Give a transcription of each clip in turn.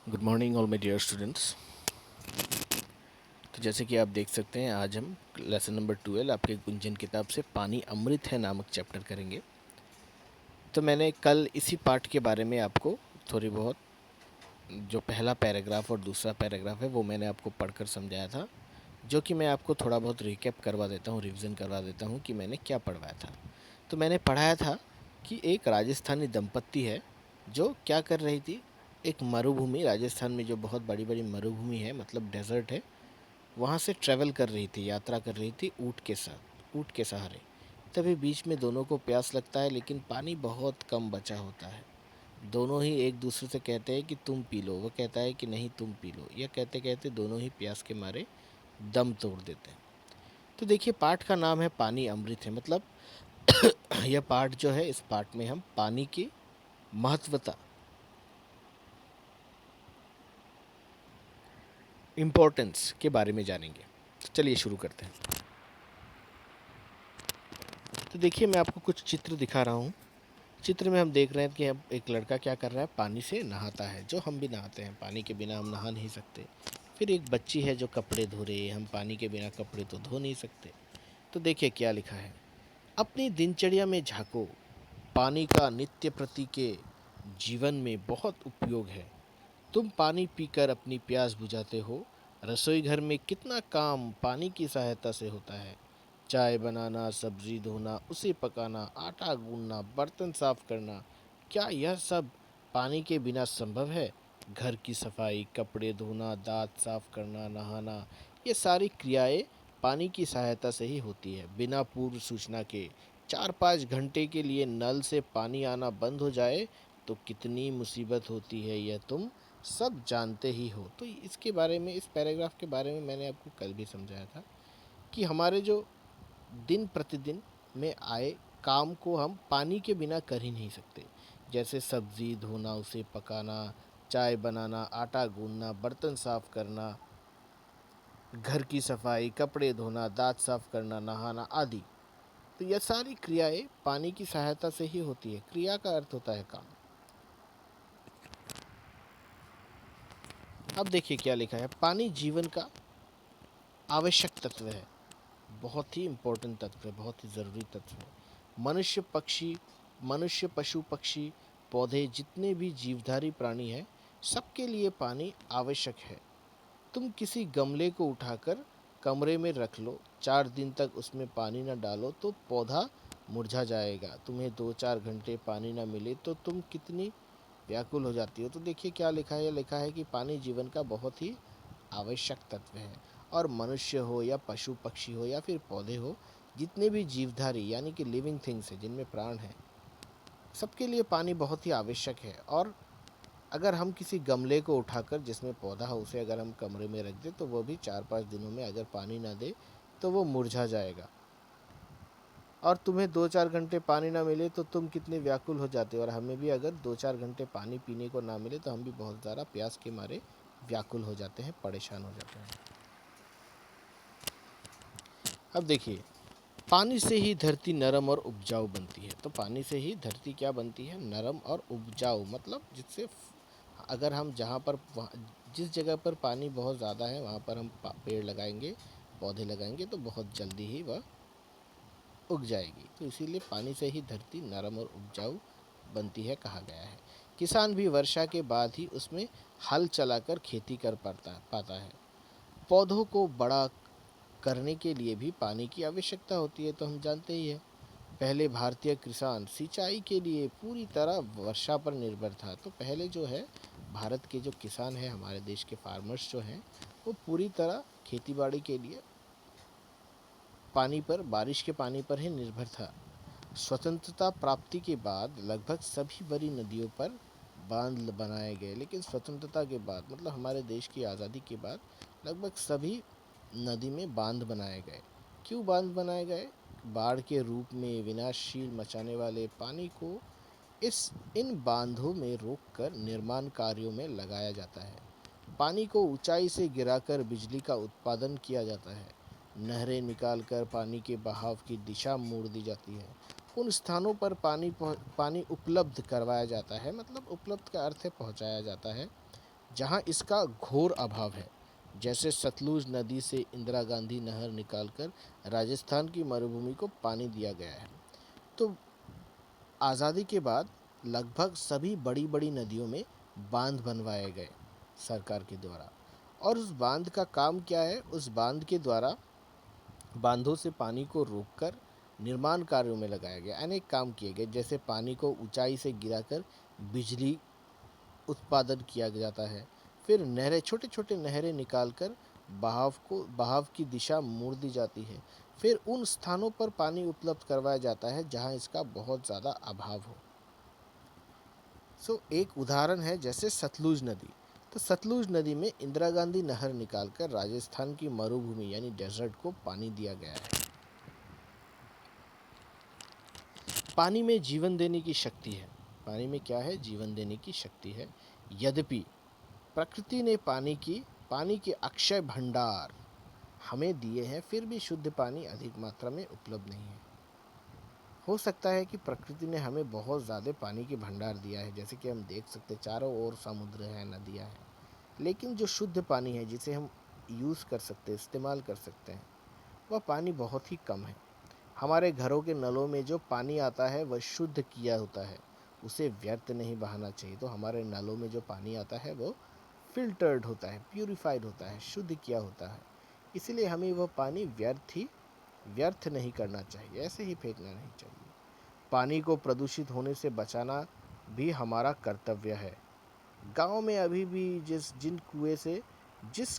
Good morning all my dear students. तो जैसे कि आप देख सकते हैं, आज हम लेसन नंबर 12 आपके गुंजन किताब से पानी अमृत है नामक चैप्टर करेंगे। तो मैंने कल इसी पाठ के बारे में आपको थोड़ी बहुत जो पहला पैराग्राफ और दूसरा पैराग्राफ है वो मैंने आपको पढ़कर समझाया था, जो कि मैं आपको थोड़ा बहुत रिकैप करवा देता हूँ, रिवीजन करवा देता हूँ कि मैंने क्या पढ़वाया था। तो मैंने पढ़ाया था कि एक राजस्थानी दंपत्ति है जो क्या कर रही थी। एक मरुभूमि, राजस्थान में जो बहुत बड़ी बड़ी मरुभूमि है, मतलब डेजर्ट है, वहाँ से ट्रैवल कर रही थी, यात्रा कर रही थी ऊँट के साथ, ऊँट के सहारे। तभी बीच में दोनों को प्यास लगता है, लेकिन पानी बहुत कम बचा होता है। दोनों ही एक दूसरे से कहते हैं कि तुम पी लो, वो कहता है कि नहीं तुम पी लो। यह कहते कहते दोनों ही प्यास के मारे दम तोड़ देते हैं। तो देखिए, पाठ का नाम है पानी अमृत है, मतलब यह पाठ जो है, इस पाठ में हम पानी की महत्वता, इम्पोर्टेंस के बारे में जानेंगे। तो चलिए शुरू करते हैं। तो देखिए, मैं आपको कुछ चित्र दिखा रहा हूँ। चित्र में हम देख रहे हैं कि अब एक लड़का क्या कर रहा है, पानी से नहाता है, जो हम भी नहाते हैं, पानी के बिना हम नहा नहीं सकते। फिर एक बच्ची है जो कपड़े धो रही है, हम पानी के बिना कपड़े तो धो नहीं सकते। तो देखिए क्या लिखा है, अपनी दिनचर्या में झांको, पानी का नित्य प्रति के जीवन में बहुत उपयोग है। तुम पानी पीकर अपनी प्यास बुझाते हो। रसोई घर में कितना काम पानी की सहायता से होता है। चाय बनाना, सब्जी धोना, उसे पकाना, आटा गूंदना, बर्तन साफ करना, क्या यह सब पानी के बिना संभव है? घर की सफाई, कपड़े धोना, दांत साफ करना, नहाना, ये सारी क्रियाएं पानी की सहायता से ही होती है। बिना पूर्व सूचना के 4-5 घंटे के लिए नल से पानी आना बंद हो जाए तो कितनी मुसीबत होती है, यह तुम सब जानते ही हो। तो इसके बारे में, इस पैराग्राफ के बारे में मैंने आपको कल भी समझाया था कि हमारे जो दिन प्रतिदिन में आए काम को हम पानी के बिना कर ही नहीं सकते। जैसे सब्जी धोना, उसे पकाना, चाय बनाना, आटा गूंदना, बर्तन साफ करना, घर की सफाई, कपड़े धोना, दांत साफ करना, नहाना आदि। तो यह सारी क्रियाएं पानी की सहायता से ही होती है। क्रिया का अर्थ होता है काम। अब देखिए क्या लिखा है, पानी जीवन का आवश्यक तत्व है, बहुत ही इम्पोर्टेंट तत्व है, बहुत ही ज़रूरी तत्व है। मनुष्य पक्षी मनुष्य पशु पक्षी पौधे, जितने भी जीवधारी प्राणी हैं, सबके लिए पानी आवश्यक है। तुम किसी गमले को उठाकर कमरे में रख लो, 4 दिन तक उसमें पानी न डालो तो पौधा मुरझा जाएगा। तुम्हें 2-4 घंटे पानी न मिले तो तुम कितनी व्याकुल हो जाती हो। तो देखिए क्या लिखा है, लिखा है कि पानी जीवन का बहुत ही आवश्यक तत्व है। और मनुष्य हो या पशु पक्षी हो या फिर पौधे हो, जितने भी जीवधारी यानी कि लिविंग थिंग्स है, जिनमें प्राण है, सबके लिए पानी बहुत ही आवश्यक है। और अगर हम किसी गमले को उठाकर जिसमें पौधा हो, उसे अगर हम कमरे में रख दें तो वो भी 4-5 दिनों में अगर पानी ना दे तो वो मुरझा जाएगा। और तुम्हें 2-4 घंटे पानी ना मिले तो तुम कितने व्याकुल हो जाते हो। और हमें भी अगर 2-4 घंटे पानी पीने को ना मिले तो हम भी बहुत ज़्यादा प्यास के मारे व्याकुल हो जाते हैं, परेशान हो जाते हैं। अब देखिए, पानी से ही धरती नरम और उपजाऊ बनती है। तो पानी से ही धरती क्या बनती है, नरम और उपजाऊ, मतलब जिससे अगर हम जहाँ पर जिस जगह पर पानी बहुत ज़्यादा है वहाँ पर हम पेड़ लगाएंगे, पौधे लगाएंगे तो बहुत जल्दी ही वह उग जाएगी। तो इसीलिए पानी से ही धरती नरम और उपजाऊ बनती है, कहा गया है। किसान भी वर्षा के बाद ही उसमें हल चलाकर खेती कर पाता है। पौधों को बड़ा करने के लिए भी पानी की आवश्यकता होती है, तो हम जानते ही हैं। पहले भारतीय किसान सिंचाई के लिए पूरी तरह वर्षा पर निर्भर था। तो पहले जो है, भारत के जो किसान हैं, हमारे देश के फार्मर्स जो हैं, वो पूरी तरह खेतीबाड़ी के लिए पानी पर, बारिश के पानी पर ही निर्भर था। स्वतंत्रता प्राप्ति के बाद लगभग सभी बड़ी नदियों पर बांध बनाए गए। लेकिन स्वतंत्रता के बाद, मतलब हमारे देश की आज़ादी के बाद, लगभग सभी नदी में बांध बनाए गए। क्यों बांध बनाए गए? बाढ़ के रूप में विनाशशील मचाने वाले पानी को इस इन बांधों में रोककर निर्माण कार्यों में लगाया जाता है। पानी को ऊंचाई से गिराकर बिजली का उत्पादन किया जाता है। नहरें निकालकर पानी के बहाव की दिशा मोड़ दी जाती है। उन स्थानों पर पानी उपलब्ध करवाया जाता है, मतलब उपलब्ध का अर्थ है पहुंचाया जाता है, जहाँ इसका घोर अभाव है। जैसे सतलुज नदी से इंदिरा गांधी नहर निकालकर राजस्थान की मरुभूमि को पानी दिया गया है। तो आज़ादी के बाद लगभग सभी बड़ी बड़ी नदियों में बांध बनवाए गए सरकार के द्वारा। और उस बांध का काम क्या है? उस बांध के द्वारा बांधों से पानी को रोककर निर्माण कार्यों में लगाया गया। अनेक काम किए गए, जैसे पानी को ऊंचाई से गिराकर बिजली उत्पादन किया जाता है। फिर नहरें, छोटे छोटे नहरें निकालकर बहाव की दिशा मोड़ दी जाती है। फिर उन स्थानों पर पानी उपलब्ध करवाया जाता है जहां इसका बहुत ज़्यादा अभाव हो। एक उदाहरण है जैसे सतलुज नदी। तो सतलुज नदी में इंदिरा गांधी नहर निकालकर राजस्थान की मरुभूमि यानी डेजर्ट को पानी दिया गया है। पानी में जीवन देने की शक्ति है। पानी में क्या है? जीवन देने की शक्ति है। यद्यपि प्रकृति ने पानी के अक्षय भंडार हमें दिए हैं, फिर भी शुद्ध पानी अधिक मात्रा में उपलब्ध नहीं है। हो सकता है कि प्रकृति ने हमें बहुत ज़्यादा पानी के भंडार दिया है, जैसे कि हम देख सकते हैं चारों ओर समुद्र है, नदियाँ हैं, लेकिन जो शुद्ध पानी है जिसे हम यूज़ कर सकते हैं, इस्तेमाल कर सकते हैं, वह पानी बहुत ही कम है। हमारे घरों के नलों में जो पानी आता है वह शुद्ध किया होता है, उसे व्यर्थ नहीं बहाना चाहिए। तो हमारे नलों में जो पानी आता है वो फिल्टर्ड होता है, प्यूरिफाइड होता है, शुद्ध किया होता है। इसलिए हमें वह पानी व्यर्थ नहीं करना चाहिए, ऐसे ही फेंकना नहीं चाहिए। पानी को प्रदूषित होने से बचाना भी हमारा कर्तव्य है। गांव में अभी भी जिस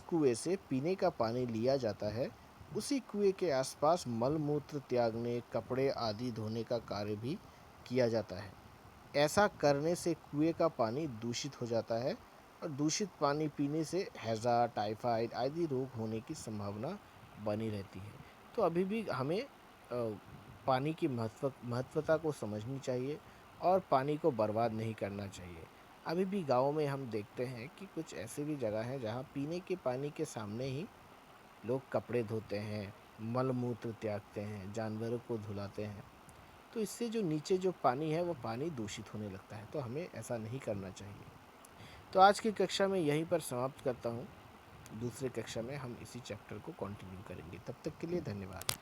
कुएं से पीने का पानी लिया जाता है, उसी कुएं के आसपास मल मूत्र त्यागने, कपड़े आदि धोने का कार्य भी किया जाता है। ऐसा करने से कुएं का पानी दूषित हो जाता है और दूषित पानी पीने से हैज़ा, टाइफाइड आदि रोग होने की संभावना बनी रहती है। तो अभी भी हमें पानी की महत्वता को समझनी चाहिए और पानी को बर्बाद नहीं करना चाहिए। अभी भी गाँव में हम देखते हैं कि कुछ ऐसी भी जगह है जहाँ पीने के पानी के सामने ही लोग कपड़े धोते हैं, मल मूत्र त्यागते हैं, जानवरों को धुलाते हैं। तो इससे जो नीचे जो पानी है वो पानी दूषित होने लगता है। तो हमें ऐसा नहीं करना चाहिए। तो आज की कक्षा में यहीं पर समाप्त करता हूँ। दूसरे कक्षा में हम इसी चैप्टर को कंटिन्यू करेंगे। तब तक के लिए धन्यवाद।